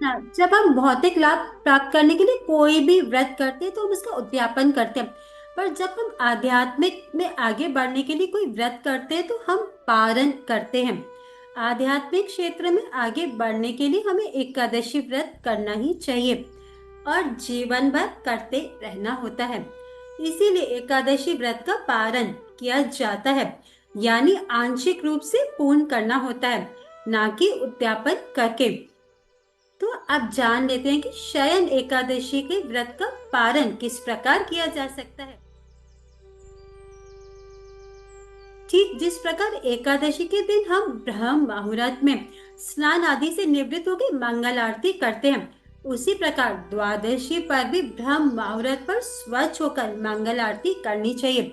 हाँ, जब हम भौतिक लाभ प्राप्त करने के लिए कोई भी व्रत करते हैं तो हम उसका उद्यापन करते हैं। पर जब हम आध्यात्मिक में आगे बढ़ने के लिए कोई व्रत करते हैं तो हम पारण करते हैं। आध्यात्मिक क्षेत्र में आगे बढ़ने के लिए हमें एकादशी व्रत करना ही चाहिए और जीवन भर करते रहना होता है। इसीलिए एकादशी व्रत का पारण किया जाता है, यानी आंशिक रूप से पूर्ण करना होता है, ना कि उद्यापन करके। तो अब जान लेते हैं कि शयन एकादशी के व्रत का पारण किस प्रकार किया जा सकता है। ठीक जिस प्रकार एकादशी के दिन हम ब्रह्म मुहूर्त में स्नान आदि से निवृत्त होकर मंगल आरती करते हैं, उसी प्रकार द्वादशी पर भी ब्रह्म मुहूर्त पर स्वच्छ होकर मंगल आरती करनी चाहिए।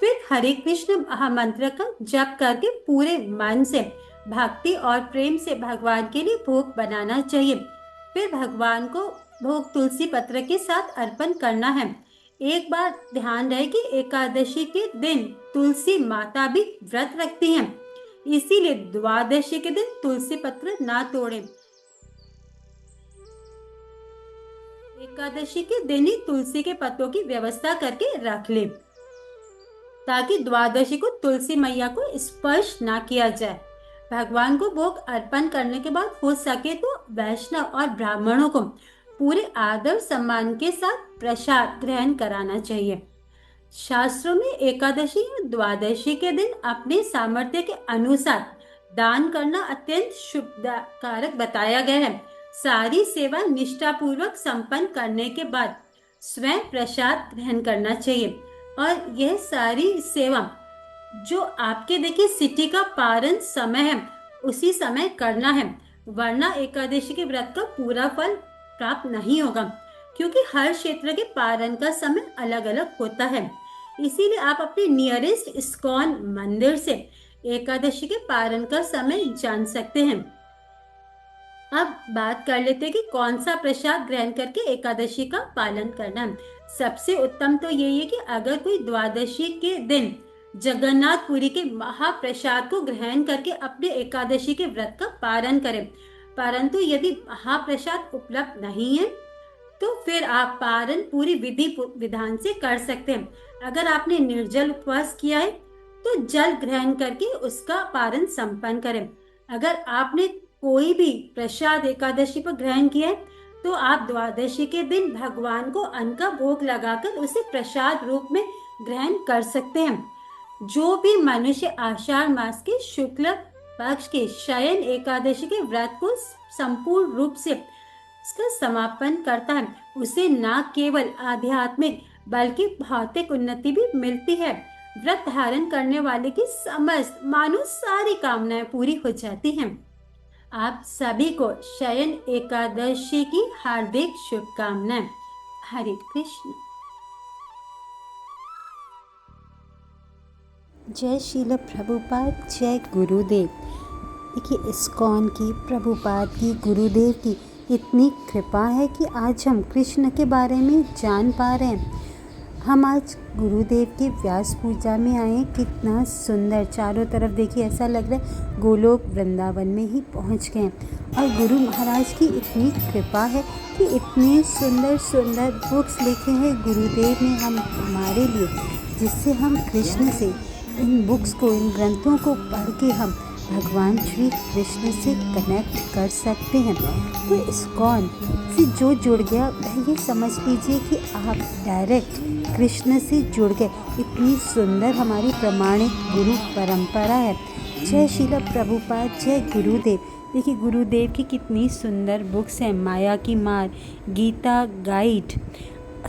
फिर हरे कृष्ण महामंत्र का जप करके पूरे मन से भक्ति और प्रेम से भगवान के लिए भोग बनाना चाहिए। फिर भगवान को भोग तुलसी पत्र के साथ अर्पण करना है। एक बार ध्यान रहे कि एकादशी के दिन तुलसी माता भी व्रत रखती हैं, इसीलिए द्वादशी के दिन तुलसी पत्र ना तोड़ें। एकादशी के दिन ही तुलसी के पत्तों की व्यवस्था करके रख ले, ताकि द्वादशी को तुलसी मैया को स्पर्श ना किया जाए। भगवान को भोग अर्पण करने के बाद हो सके तो वैष्णव और ब्राह्मणों को पूरे आदर सम्मान के साथ प्रसाद ग्रहण कराना चाहिए। शास्त्रों में एकादशी या द्वादशी के दिन अपने सामर्थ्य के अनुसार दान करना अत्यंत शुभकारक बताया गया है। सारी सेवा निष्ठापूर्वक संपन्न करने के बाद स्वयं प्रसाद ग्रहण करना चाहिए, और यह सारी सेवा जो आपके देखिए सिटी का पारण समय है उसी समय करना है, वरना एकादशी के व्रत का पूरा फल प्राप्त नहीं होगा, क्योंकि हर क्षेत्र के पारण का समय अलग अलग होता है। इसीलिए आप अपने नियरेस्ट इस्कॉन मंदिर से एकादशी के पारण का समय जान सकते हैं। अब बात कर लेते हैं कि कौन सा प्रसाद ग्रहण करके एकादशी का पालन करना है। सबसे उत्तम तो यही है कि अगर कोई द्वादशी के दिन जगन्नाथपुरी के महाप्रसाद को ग्रहण करके अपने एकादशी के व्रत का पालन करें। परंतु यदि महाप्रसाद उपलब्ध नहीं है तो फिर आप पारण पूरी विधि विधान से कर सकते हैं। अगर आपने निर्जल उपवास किया है तो जल ग्रहण करके उसका पारण संपन्न करें। अगर आपने कोई भी प्रसाद एकादशी पर ग्रहण किया है तो आप द्वादशी के दिन भगवान को अन्न का भोग लगाकर उसे प्रसाद रूप में ग्रहण कर सकते हैं। जो भी मनुष्य आषाढ़ मास के शुक्ल पक्ष के शयन एकादशी के व्रत को संपूर्ण रूप से इसका समापन करता है, उसे न केवल आध्यात्मिक बल्कि भौतिक उन्नति भी मिलती है। व्रत धारण करने वाले की समस्त मानो सारी कामनाएं पूरी हो जाती हैं। आप सभी को शयन एकादशी की हार्दिक शुभकामनाएं। हरे कृष्ण। जय श्रील प्रभुपाद, जय गुरुदेव। देखिए इस्कॉन की, प्रभुपाद की, गुरुदेव की इतनी कृपा है कि आज हम कृष्ण के बारे में जान पा रहे हैं। हम आज गुरुदेव के व्यास पूजा में आए। कितना सुंदर चारों तरफ देखिए, ऐसा लग रहा है गोलोक वृंदावन में ही पहुंच गए। और गुरु महाराज की इतनी कृपा है कि इतने सुंदर सुंदर बुक्स लिखे हैं गुरुदेव ने हमारे लिए, जिससे हम कृष्ण से इन बुक्स को, इन ग्रंथों को पढ़ के हम भगवान श्री कृष्ण से कनेक्ट कर सकते हैं। तो इस्कॉन से जो जुड़ गया वह ये समझ लीजिए कि आप डायरेक्ट कृष्ण से जुड़ गए। इतनी सुंदर हमारी प्रमाणिक गुरु परंपरा है। जय श्रील प्रभुपाद, जय गुरुदेव। देखिए गुरुदेव की कितनी सुंदर बुक्स हैं। माया की मार, गीता गाइड,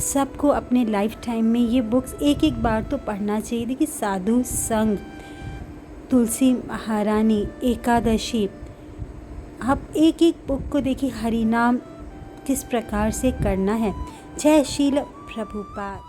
सबको अपने लाइफ टाइम में ये बुक्स एक एक बार तो पढ़ना चाहिए। देखिए साधु संग, तुलसी महारानी, एकादशी, आप एक एक बुक को देखिए, हरि नाम किस प्रकार से करना है। जय श्रील प्रभुपाद।